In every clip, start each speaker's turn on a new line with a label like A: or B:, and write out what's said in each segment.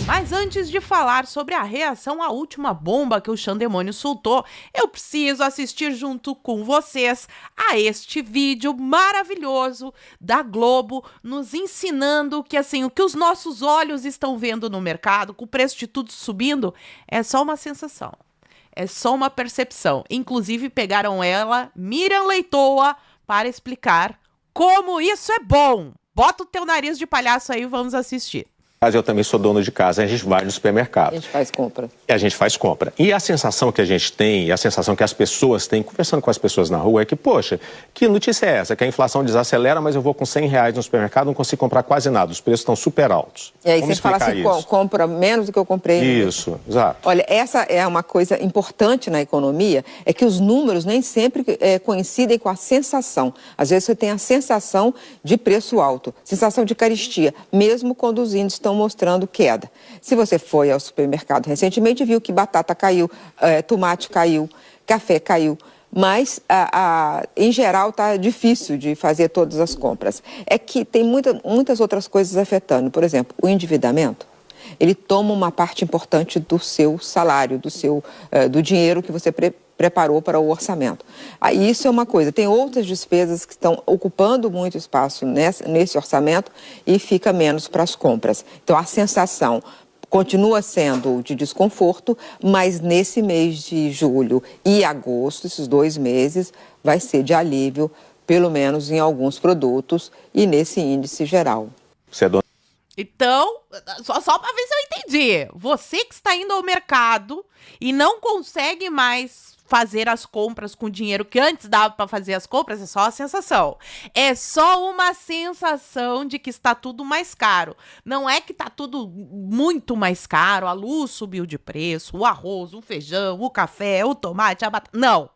A: Mas antes de falar sobre a reação à última bomba que o Xandemônio soltou, eu preciso assistir junto com vocês a este vídeo maravilhoso da Globo nos ensinando que assim, o que os nossos olhos estão vendo no mercado, com o preço de tudo subindo, é só uma sensação. É só uma percepção. Inclusive pegaram ela, Miriam Leitoa, para explicar como isso é bom. Bota o teu nariz de palhaço aí e vamos assistir.
B: Eu também sou dono de casa, a gente vai no supermercado.
C: A gente faz compra.
B: A gente faz compra. E a sensação que a gente tem, e a sensação que as pessoas têm, conversando com as pessoas na rua, é que, poxa, que notícia é essa? Que a inflação desacelera, mas eu vou com R$100 no supermercado, não consigo comprar quase nada, os preços estão super altos.
C: E aí você fala assim, compra menos do que eu comprei.
B: Isso, exato.
C: Olha, essa é uma coisa importante na economia, é que os números nem sempre coincidem com a sensação. Às vezes você tem a sensação de preço alto, sensação de carestia, mesmo quando os índices estão mostrando queda. Se você foi ao supermercado recentemente, viu que batata caiu, tomate caiu, café caiu, mas em geral está difícil de fazer todas as compras. É que tem muitas outras coisas afetando. Por exemplo, o endividamento, ele toma uma parte importante do seu salário, do dinheiro que você preparou para o orçamento. Aí isso é uma coisa. Tem outras despesas que estão ocupando muito espaço nesse orçamento e fica menos para as compras. Então, a sensação continua sendo de desconforto, mas nesse mês de julho e agosto, esses 2 meses, vai ser de alívio, pelo menos em alguns produtos e nesse índice geral.
A: Então, só para ver se eu entendi. Você que está indo ao mercado e não consegue mais fazer as compras com o dinheiro que antes dava para fazer as compras, é só a sensação. É só uma sensação de que está tudo mais caro. Não é que está tudo muito mais caro, a luz subiu de preço, o arroz, o feijão, o café, o tomate, a batata. Não.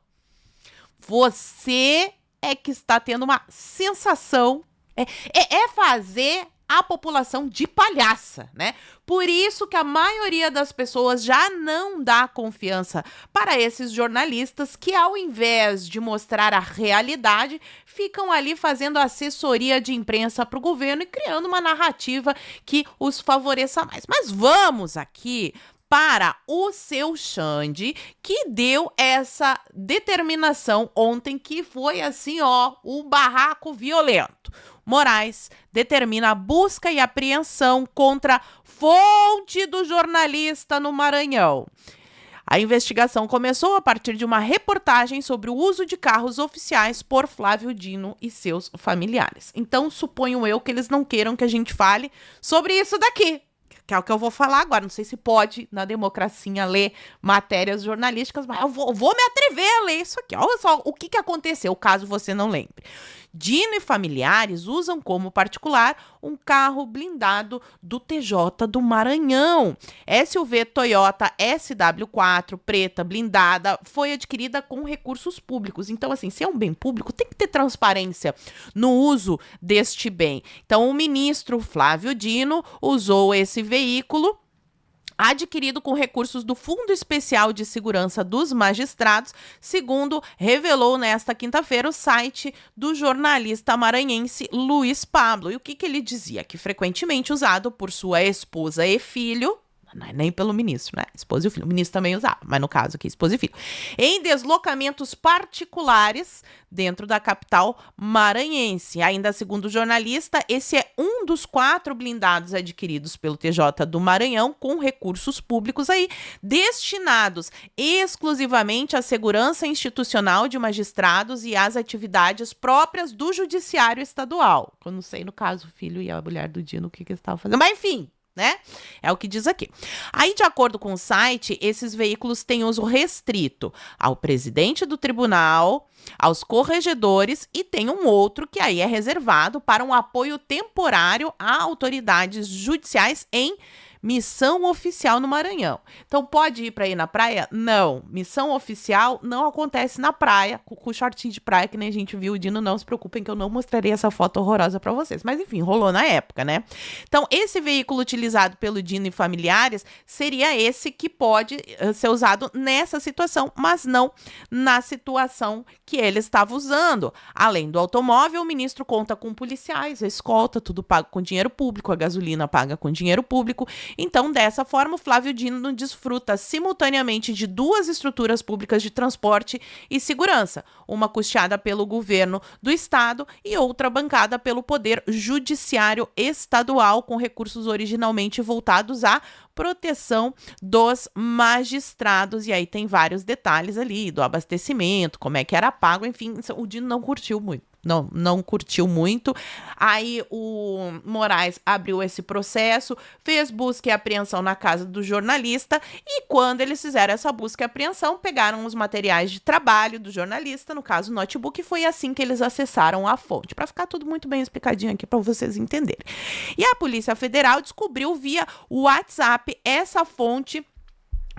A: Você é que está tendo uma sensação. É fazer a população de palhaça, né? Por isso que a maioria das pessoas já não dá confiança para esses jornalistas que, ao invés de mostrar a realidade, ficam ali fazendo assessoria de imprensa para o governo e criando uma narrativa que os favoreça mais. Mas vamos aqui para o seu Xande, que deu essa determinação ontem, que foi assim, ó, o barraco violento. Moraes determina a busca e apreensão contra fonte do jornalista no Maranhão. A investigação começou a partir de uma reportagem sobre o uso de carros oficiais por Flávio Dino e seus familiares. Então, suponho eu que eles não queiram que a gente fale sobre isso daqui, que é o que eu vou falar agora. Não sei se pode, na democracia, ler matérias jornalísticas, mas eu vou me atrever a ler isso aqui. Olha só o que aconteceu, caso você não lembre. Dino e familiares usam como particular um carro blindado do TJ do Maranhão. SUV Toyota SW4 preta blindada foi adquirida com recursos públicos. Então, assim, se é um bem público, tem que ter transparência no uso deste bem. Então, o ministro Flávio Dino usou esse veículo adquirido com recursos do Fundo Especial de Segurança dos Magistrados, segundo revelou nesta quinta-feira o site do jornalista maranhense Luiz Pablo. E o que ele dizia? Que frequentemente usado por sua esposa e filho, nem pelo ministro, né? Esposa e filho. O ministro também usava, mas no caso aqui, esposa e filho. Em deslocamentos particulares dentro da capital maranhense. Ainda segundo o jornalista, esse é um dos 4 blindados adquiridos pelo TJ do Maranhão com recursos públicos aí destinados exclusivamente à segurança institucional de magistrados e às atividades próprias do judiciário estadual. Eu não sei, no caso, o filho e a mulher do Dino, o que eles estavam fazendo. Mas, enfim, né? É o que diz aqui. Aí, de acordo com o site, esses veículos têm uso restrito ao presidente do tribunal, aos corregedores e tem um outro que aí é reservado para um apoio temporário a autoridades judiciais em missão oficial no Maranhão. Então, pode ir para ir na praia? Não. Missão oficial não acontece na praia, com shortinho de praia, que nem a gente viu o Dino. Não se preocupem que eu não mostrarei essa foto horrorosa para vocês. Mas, enfim, rolou na época, né? Então, esse veículo utilizado pelo Dino e familiares seria esse que pode ser usado nessa situação, mas não na situação que ele estava usando. Além do automóvel, o ministro conta com policiais, a escolta, tudo pago com dinheiro público, a gasolina paga com dinheiro público Então, dessa forma, o Flávio Dino desfruta simultaneamente de 2 estruturas públicas de transporte e segurança, uma custeada pelo governo do estado e outra bancada pelo Poder Judiciário Estadual, com recursos originalmente voltados à proteção dos magistrados. E aí tem vários detalhes ali do abastecimento, como é que era pago, enfim, o Dino não curtiu muito. Não curtiu muito. Aí o Moraes abriu esse processo, fez busca e apreensão na casa do jornalista e quando eles fizeram essa busca e apreensão, pegaram os materiais de trabalho do jornalista, no caso o notebook, e foi assim que eles acessaram a fonte, para ficar tudo muito bem explicadinho aqui para vocês entenderem. E a Polícia Federal descobriu via WhatsApp essa fonte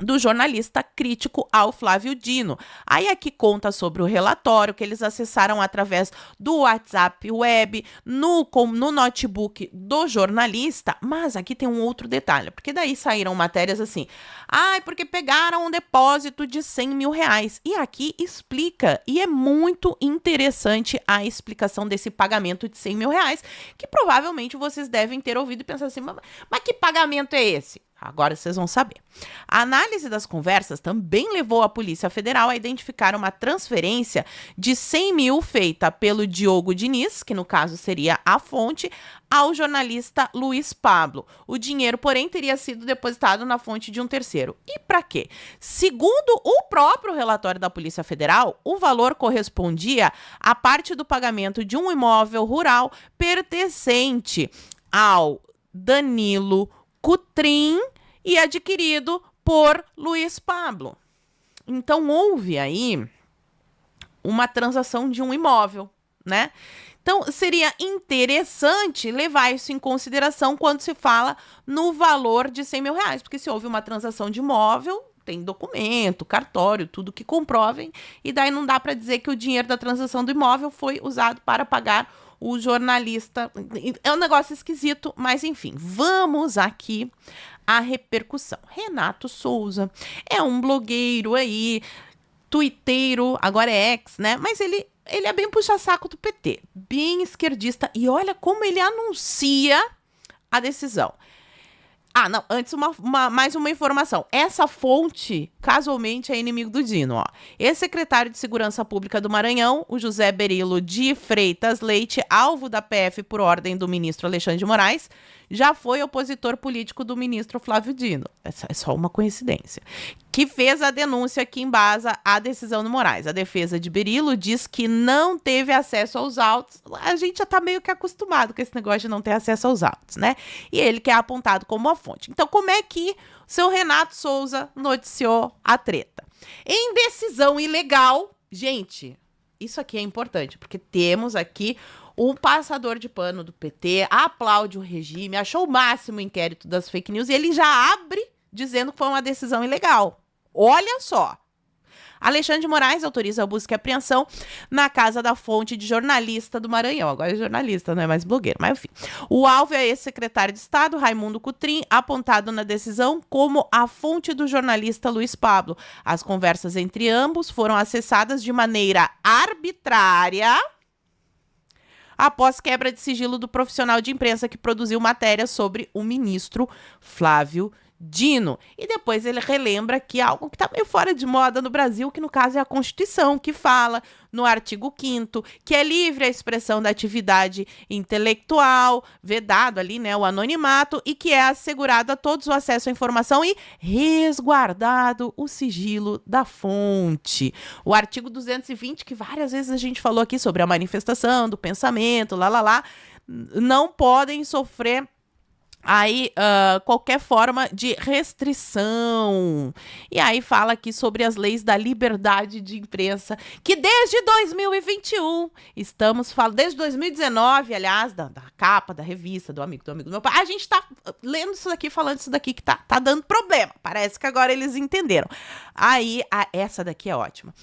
A: do jornalista crítico ao Flávio Dino. Aí aqui conta sobre o relatório que eles acessaram através do WhatsApp web, no notebook do jornalista, mas aqui tem um outro detalhe, porque daí saíram matérias assim, porque pegaram um depósito de 100 mil reais, e aqui explica, e é muito interessante a explicação desse pagamento de 100 mil reais, que provavelmente vocês devem ter ouvido e pensar assim, mas que pagamento é esse? Agora vocês vão saber. A análise das conversas também levou a Polícia Federal a identificar uma transferência de 100 mil feita pelo Diogo Diniz, que no caso seria a fonte, ao jornalista Luiz Pablo. O dinheiro, porém, teria sido depositado na fonte de um terceiro. E para quê? Segundo o próprio relatório da Polícia Federal, o valor correspondia à parte do pagamento de um imóvel rural pertencente ao Danilo Cutrim e adquirido por Luiz Pablo. Então, houve aí uma transação de um imóvel, né? Então, seria interessante levar isso em consideração quando se fala no valor de 100 mil reais, porque se houve uma transação de imóvel, tem documento, cartório, tudo que comprovem, e daí não dá para dizer que o dinheiro da transação do imóvel foi usado para pagar o jornalista. É um negócio esquisito, mas enfim, vamos aqui à repercussão. Renato Souza é um blogueiro aí, tuiteiro, agora é ex, né? Mas ele é bem puxa-saco do PT, bem esquerdista, e olha como ele anuncia a decisão. Não, antes mais uma informação. Essa fonte, casualmente, é inimigo do Dino, ó. Ex-secretário de Segurança Pública do Maranhão, o José Berilo de Freitas Leite, alvo da PF por ordem do ministro Alexandre de Moraes, já foi opositor político do ministro Flávio Dino. É só uma coincidência. Que fez a denúncia que embasa a decisão do Moraes. A defesa de Berilo diz que não teve acesso aos autos. A gente já tá meio que acostumado com esse negócio de não ter acesso aos autos, né? E ele que é apontado como a fonte. Então, como é que o seu Renato Souza noticiou a treta? Em decisão ilegal, gente, isso aqui é importante, porque temos aqui um passador de pano do PT, aplaude o regime, achou o máximo o inquérito das fake news e ele já abre dizendo que foi uma decisão ilegal. Olha só. Alexandre de Moraes autoriza a busca e apreensão na casa da fonte de jornalista do Maranhão. Agora é jornalista, não é mais blogueiro, mas enfim. O alvo é ex-secretário de Estado, Raimundo Cutrim, apontado na decisão como a fonte do jornalista Luiz Pablo. As conversas entre ambos foram acessadas de maneira arbitrária após quebra de sigilo do profissional de imprensa que produziu matéria sobre o ministro Flávio Dino. E depois ele relembra que algo que está meio fora de moda no Brasil, que no caso é a Constituição, que fala no artigo 5º que é livre a expressão da atividade intelectual, vedado ali, né, o anonimato, e que é assegurado a todos o acesso à informação e resguardado o sigilo da fonte. O artigo 220, que várias vezes a gente falou aqui sobre a manifestação do pensamento, não podem sofrer aí qualquer forma de restrição. E aí fala aqui sobre as leis da liberdade de imprensa, que desde 2021, estamos falando, desde 2019, aliás, da capa, da revista, do amigo do meu pai, a gente tá lendo isso daqui, falando isso daqui que tá dando problema. Parece que agora eles entenderam. Aí, essa daqui é ótima.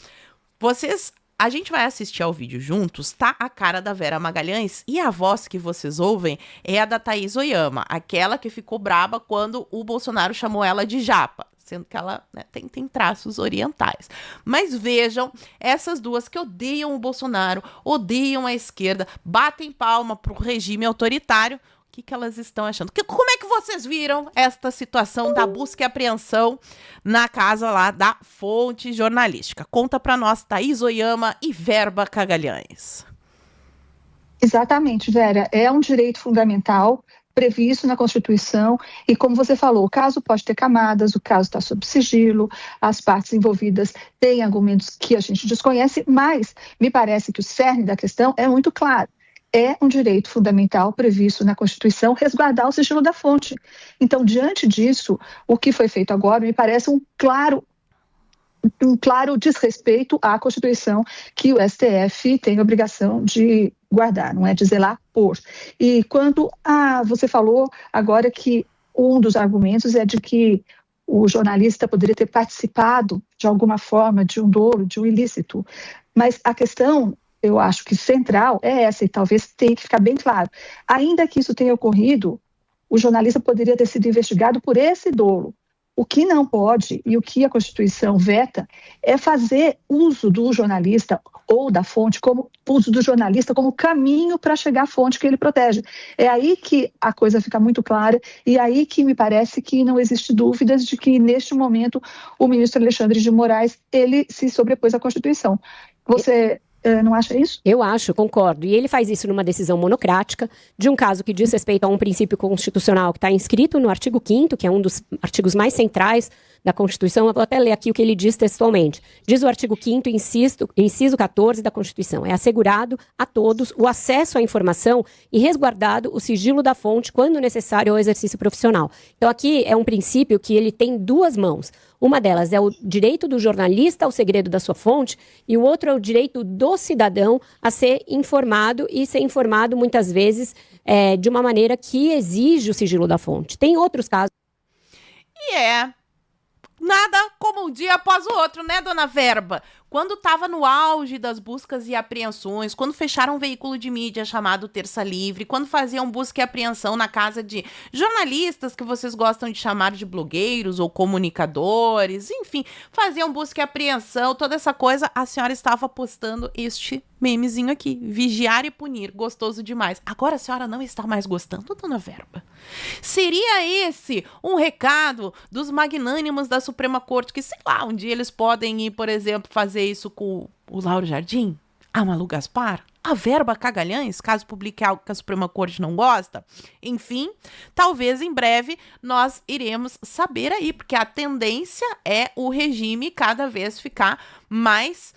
A: A gente vai assistir ao vídeo juntos, tá a cara da Vera Magalhães e a voz que vocês ouvem é a da Thaís Oyama, aquela que ficou braba quando o Bolsonaro chamou ela de japa, sendo que ela, né, tem traços orientais. Mas vejam, essas duas que odeiam o Bolsonaro, odeiam a esquerda, batem palma pro regime autoritário, que elas estão achando? Como é que vocês viram esta situação da busca e apreensão na casa lá da Fonte Jornalística? Conta para nós, Thaís Oyama e Verba Cagalhães.
D: Exatamente, Vera. É um direito fundamental previsto na Constituição e, como você falou, o caso pode ter camadas, o caso está sob sigilo, as partes envolvidas têm argumentos que a gente desconhece, mas me parece que o cerne da questão é muito claro. É um direito fundamental previsto na Constituição resguardar o sigilo da fonte. Então, diante disso, o que foi feito agora me parece um claro desrespeito à Constituição que o STF tem a obrigação de guardar, não é de zelar por. E quando você falou agora que um dos argumentos é de que o jornalista poderia ter participado de alguma forma de um dolo, de um ilícito, mas a questão, eu acho que central é essa, e talvez tenha que ficar bem claro. Ainda que isso tenha ocorrido, o jornalista poderia ter sido investigado por esse dolo. O que não pode, e o que a Constituição veta, é fazer uso do jornalista ou da fonte, como uso do jornalista como caminho para chegar à fonte que ele protege. É aí que a coisa fica muito clara, e aí que me parece que não existe dúvidas de que, neste momento, o ministro Alexandre de Moraes, ele se sobrepôs à Constituição. Você não acha isso?
E: Eu acho, concordo. E ele faz isso numa decisão monocrática de um caso que diz respeito a um princípio constitucional que está inscrito no artigo 5º, que é um dos artigos mais centrais da Constituição. Eu vou até ler aqui o que ele diz textualmente. Diz o artigo 5º, inciso 14 da Constituição. É assegurado a todos o acesso à informação e resguardado o sigilo da fonte quando necessário ao exercício profissional. Então aqui é um princípio que ele tem duas mãos. Uma delas é o direito do jornalista ao segredo da sua fonte e o outro é o direito do cidadão a ser informado e ser informado muitas vezes de uma maneira que exige o sigilo da fonte. Tem outros casos.
A: Nada como um dia após o outro, né, dona Verba? Quando estava no auge das buscas e apreensões, quando fecharam um veículo de mídia chamado Terça Livre, quando faziam busca e apreensão na casa de jornalistas que vocês gostam de chamar de blogueiros ou comunicadores, enfim, faziam busca e apreensão, toda essa coisa, a senhora estava postando este memezinho aqui, vigiar e punir, gostoso demais. Agora a senhora não está mais gostando, dona Verba? Seria esse um recado dos magnânimos da Suprema Corte, que sei lá, um dia eles podem ir, por exemplo, fazer isso com o Lauro Jardim, a Malu Gaspar, a Verba Cagalhães, caso publique algo que a Suprema Corte não gosta? Enfim, talvez em breve nós iremos saber aí, porque a tendência é o regime cada vez ficar mais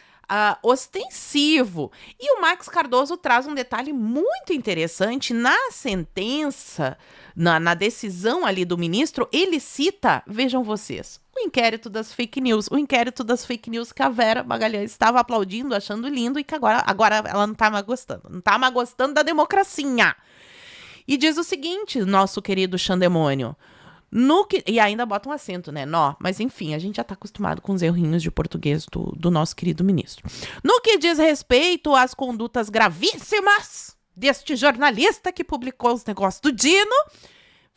A: ostensivo. E o Max Cardoso traz um detalhe muito interessante na sentença, na decisão ali do ministro. Ele cita, vejam vocês, o inquérito das fake news que a Vera Magalhães estava aplaudindo, achando lindo, e que agora ela não tá mais gostando da democracia. E diz o seguinte, nosso querido Xandemônio, e ainda bota um acento, né? Mas enfim, a gente já tá acostumado com os errinhos de português do nosso querido ministro. No que diz respeito às condutas gravíssimas deste jornalista que publicou os negócios do Dino,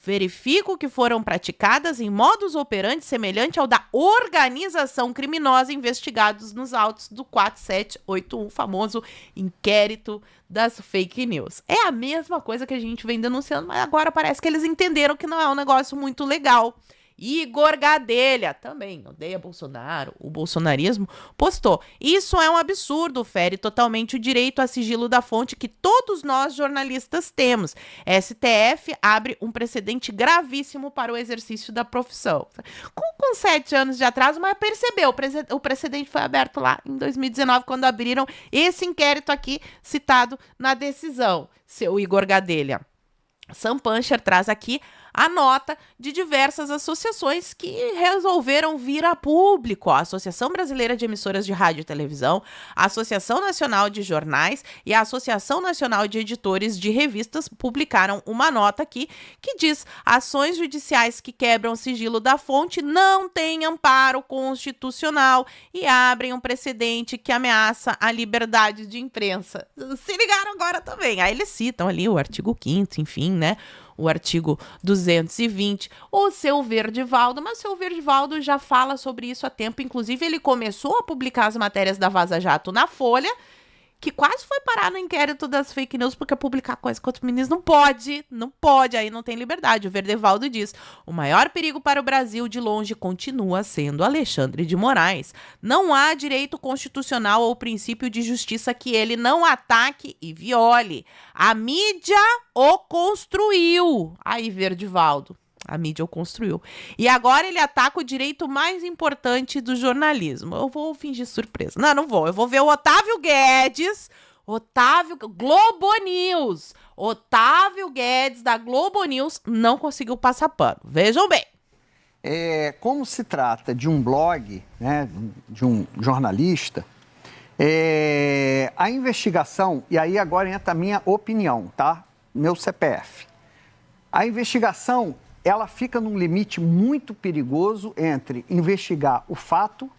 A: verifico que foram praticadas em modus operandi semelhante ao da organização criminosa investigados nos autos do 4781, famoso inquérito das fake news. É a mesma coisa que a gente vem denunciando, mas agora parece que eles entenderam que não é um negócio muito legal. Igor Gadelha, também odeia Bolsonaro, o bolsonarismo, postou: isso é um absurdo, fere totalmente o direito a sigilo da fonte que todos nós jornalistas temos. STF abre um precedente gravíssimo para o exercício da profissão. Com 7 anos de atraso, mas percebeu, o precedente foi aberto lá em 2019, quando abriram esse inquérito aqui citado na decisão, seu Igor Gadelha. Sam Puncher traz aqui a nota de diversas associações que resolveram vir a público. A Associação Brasileira de Emissoras de Rádio e Televisão, a Associação Nacional de Jornais e a Associação Nacional de Editores de Revistas publicaram uma nota aqui que diz: ações judiciais que quebram o sigilo da fonte não têm amparo constitucional e abrem um precedente que ameaça a liberdade de imprensa. Se ligaram agora também. Aí eles citam ali o artigo 5º, enfim, né? O artigo 220, o seu Verdivaldo, mas o seu Verdivaldo já fala sobre isso há tempo, inclusive ele começou a publicar as matérias da Vaza Jato na Folha, que quase foi parar no inquérito das fake news porque publicar coisa contra o ministro não pode, aí não tem liberdade. O Verdevaldo diz: o maior perigo para o Brasil de longe continua sendo Alexandre de Moraes. Não há direito constitucional ou princípio de justiça que ele não ataque e viole. A mídia o construiu. Aí, Verdevaldo. A mídia o construiu. E agora ele ataca o direito mais importante do jornalismo. Eu vou fingir surpresa. Não vou. Eu vou ver o Otávio Guedes. Globo News. Otávio Guedes, da Globo News, não conseguiu passar pano. Vejam bem.
F: Como se trata de um blog, né, de um jornalista, a investigação, e aí agora entra a minha opinião, tá? Meu CPF. A investigação, ela fica num limite muito perigoso entre investigar o fato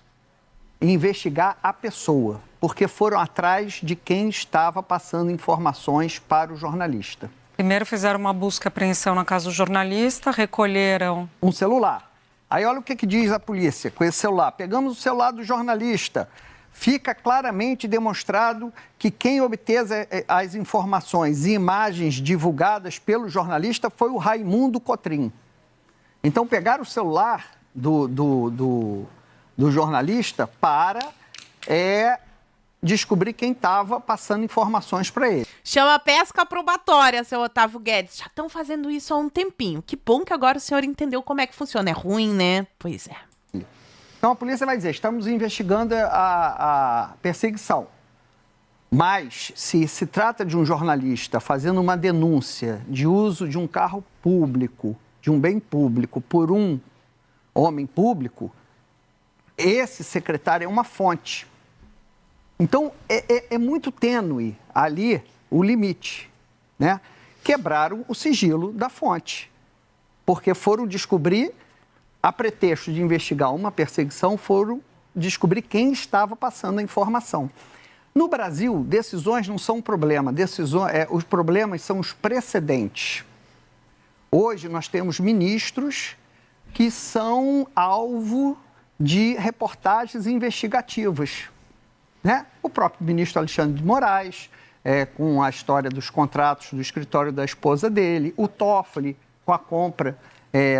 F: e investigar a pessoa, porque foram atrás de quem estava passando informações para o jornalista.
G: Primeiro fizeram uma busca e apreensão na casa do jornalista, recolheram
F: um celular. Aí olha o que diz a polícia com esse celular. Pegamos o celular do jornalista. Fica claramente demonstrado que quem obteve as informações e imagens divulgadas pelo jornalista foi o Raimundo Cotrim. Então, pegaram o celular do jornalista para descobrir quem estava passando informações para ele.
A: Chama pesca probatória, seu Otávio Guedes. Já estão fazendo isso há um tempinho. Que bom que agora o senhor entendeu como é que funciona. É ruim, né? Pois é.
F: Então, a polícia vai dizer, estamos investigando a perseguição. Mas, se trata de um jornalista fazendo uma denúncia de uso de um carro público, de um bem público, por um homem público, esse secretário é uma fonte. Então, é muito tênue ali o limite, né? Quebraram o sigilo da fonte, porque foram descobrir, a pretexto de investigar uma perseguição, foram descobrir quem estava passando a informação. No Brasil, decisões não são um problema, os problemas são os precedentes. Hoje nós temos ministros que são alvo de reportagens investigativas, né? O próprio ministro Alexandre de Moraes, com a história dos contratos do escritório da esposa dele, o Toffoli com a compra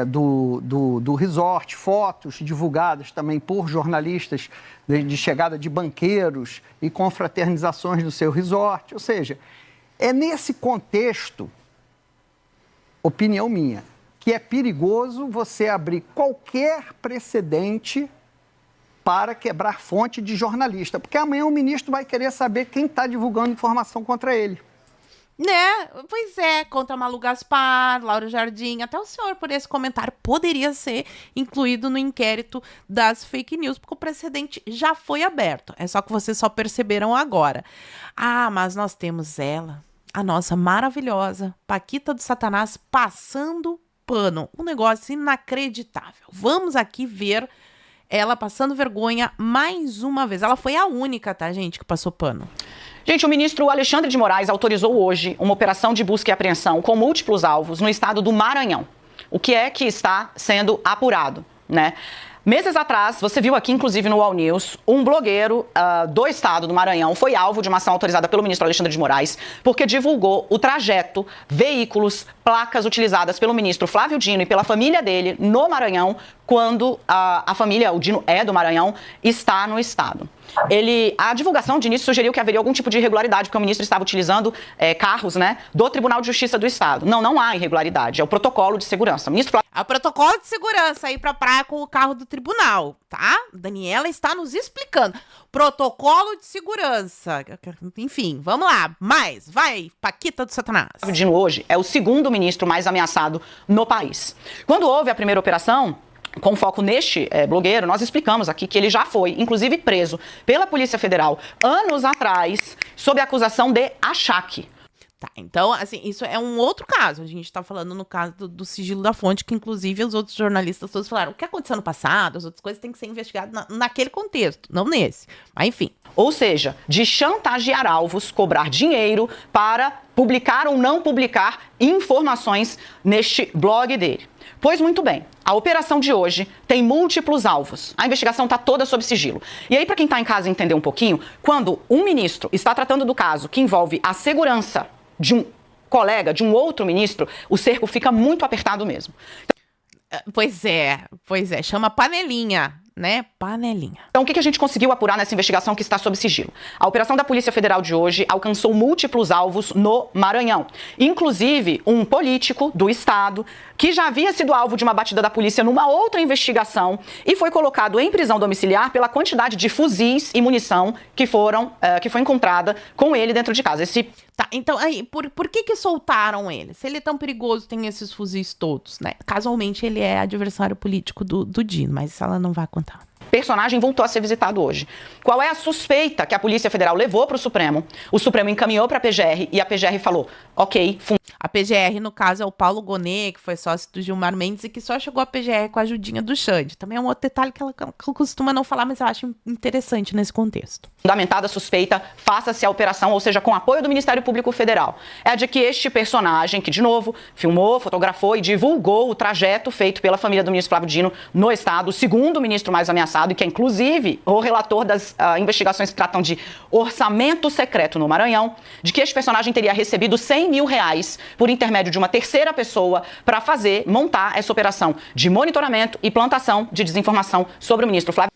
F: do resort, fotos divulgadas também por jornalistas de chegada de banqueiros e confraternizações do seu resort. Ou seja, é nesse contexto, opinião minha, que é perigoso você abrir qualquer precedente para quebrar fonte de jornalista, porque amanhã o ministro vai querer saber quem está divulgando informação contra ele.
A: Né? Pois é, contra Malu Gaspar, Laura Jardim, até o senhor por esse comentário poderia ser incluído no inquérito das fake news, porque o precedente já foi aberto, é só que vocês só perceberam agora. Ah, mas nós temos ela, a nossa maravilhosa Paquita do Satanás passando pano, um negócio inacreditável. Vamos aqui ver ela passando vergonha mais uma vez. Ela foi a única, tá, gente, que passou pano.
H: Gente, o ministro Alexandre de Moraes autorizou hoje uma operação de busca e apreensão com múltiplos alvos no estado do Maranhão. O que é que está sendo apurado, né? Meses atrás, você viu aqui, inclusive no All News, um blogueiro do estado do Maranhão foi alvo de uma ação autorizada pelo ministro Alexandre de Moraes porque divulgou o trajeto, veículos, placas utilizadas pelo ministro Flávio Dino e pela família dele no Maranhão quando a família, o Dino é do Maranhão, está no estado. A divulgação de início sugeriu que haveria algum tipo de irregularidade, porque o ministro estava utilizando carros, né, do Tribunal de Justiça do Estado. Não há irregularidade, é o protocolo de segurança. É
A: o protocolo de segurança aí pra praia com o carro do tribunal, tá? Daniela está nos explicando. Protocolo de segurança. Enfim, vamos lá. Vai, Paquita do Satanás.
H: O Dino hoje é o segundo ministro mais ameaçado no país. Quando houve a primeira operação, com foco neste blogueiro, nós explicamos aqui que ele já foi, inclusive, preso pela Polícia Federal anos atrás, sob a acusação de achaque.
A: Tá, então, assim, isso é um outro caso. A gente tá falando no caso do sigilo da fonte, que inclusive os outros jornalistas todos falaram o que aconteceu no passado, as outras coisas têm que ser investigadas naquele contexto, não nesse. Mas, enfim.
H: Ou seja, de chantagear alvos, cobrar dinheiro para publicar ou não publicar informações neste blog dele. Pois muito bem, a operação de hoje tem múltiplos alvos. A investigação está toda sob sigilo. E aí, para quem está em casa entender um pouquinho, quando um ministro está tratando do caso que envolve a segurança de um colega, de um outro ministro, o cerco fica muito apertado mesmo.
A: Pois é, chama panelinha, né? Panelinha.
H: Então, o que a gente conseguiu apurar nessa investigação que está sob sigilo? A operação da Polícia Federal de hoje alcançou múltiplos alvos no Maranhão. Inclusive, um político do estado que já havia sido alvo de uma batida da polícia numa outra investigação e foi colocado em prisão domiciliar pela quantidade de fuzis e munição que foi encontrada com ele dentro de casa.
A: Tá, então aí, por que soltaram ele? Se ele é tão perigoso, tem esses fuzis todos, né? Casualmente, ele é adversário político do Dino, mas isso ela não vai contar.
H: Personagem voltou a ser visitado hoje. Qual é a suspeita que a Polícia Federal levou para o Supremo? O Supremo encaminhou para a PGR e a PGR falou, ok,
A: A PGR, no caso, é o Paulo Gonet, que foi sócio do Gilmar Mendes e que só chegou à PGR com a ajudinha do Xande. Também é um outro detalhe que ela costuma não falar, mas eu acho interessante nesse contexto.
H: Fundamentada suspeita, faça-se a operação, ou seja, com apoio do Ministério Público Federal. É a de que este personagem, que de novo filmou, fotografou e divulgou o trajeto feito pela família do ministro Flávio Dino no estado, o segundo ministro mais ameaçado e que é inclusive o relator das investigações que tratam de orçamento secreto no Maranhão, de que este personagem teria recebido R$100 mil por intermédio de uma terceira pessoa para montar essa operação de monitoramento e plantação de desinformação sobre o ministro Flávio.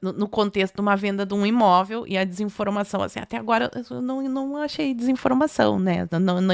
A: No contexto de uma venda de um imóvel e a desinformação, assim, até agora eu não achei desinformação, né?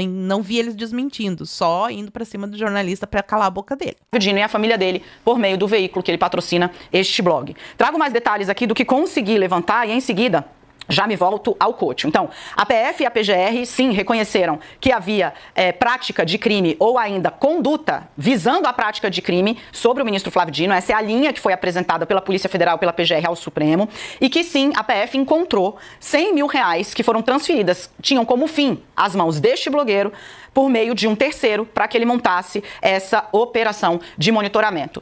A: Não vi eles desmentindo, só indo para cima do jornalista para calar a boca dele.
H: Dino e a família dele por meio do veículo que ele patrocina, este blog. Trago mais detalhes aqui do que consegui levantar e em seguida já me volto ao coach. Então, a PF e a PGR, sim, reconheceram que havia prática de crime ou ainda conduta visando a prática de crime sobre o ministro Flávio Dino. Essa é a linha que foi apresentada pela Polícia Federal e pela PGR ao Supremo. E que, sim, a PF encontrou R$100 mil que foram transferidas, tinham como fim as mãos deste blogueiro por meio de um terceiro para que ele montasse essa operação de monitoramento.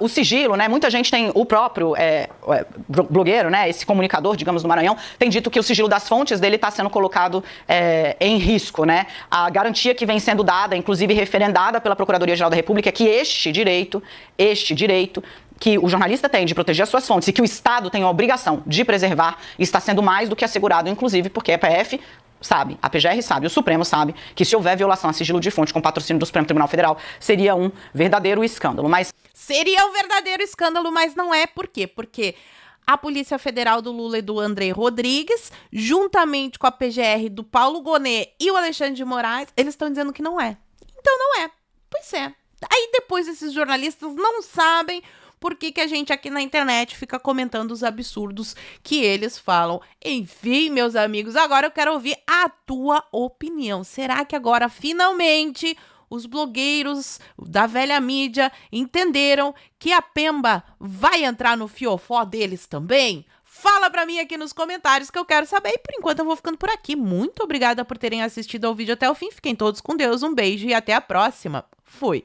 H: O sigilo, né? Muita gente tem o próprio blogueiro, né? Esse comunicador, digamos, do Maranhão, tem dito que o sigilo das fontes dele está sendo colocado em risco, né? A garantia que vem sendo dada, inclusive referendada pela Procuradoria-Geral da República, é que este direito que o jornalista tem de proteger as suas fontes e que o Estado tem a obrigação de preservar está sendo mais do que assegurado, inclusive porque a PF sabe, a PGR sabe, o Supremo sabe que se houver violação a sigilo de fonte com patrocínio do Supremo Tribunal Federal, seria um verdadeiro escândalo.
A: Seria um verdadeiro escândalo, mas não é. Por quê? Porque a Polícia Federal do Lula e do André Rodrigues, juntamente com a PGR do Paulo Gonet e o Alexandre de Moraes, eles estão dizendo que não é. Então não é. Pois é. Aí depois esses jornalistas não sabem por que a gente aqui na internet fica comentando os absurdos que eles falam. Enfim, meus amigos, agora eu quero ouvir a tua opinião. Será que agora, finalmente, os blogueiros da velha mídia entenderam que a Pemba vai entrar no fiofó deles também? Fala pra mim aqui nos comentários que eu quero saber. E por enquanto eu vou ficando por aqui. Muito obrigada por terem assistido ao vídeo até o fim. Fiquem todos com Deus. Um beijo e até a próxima. Fui!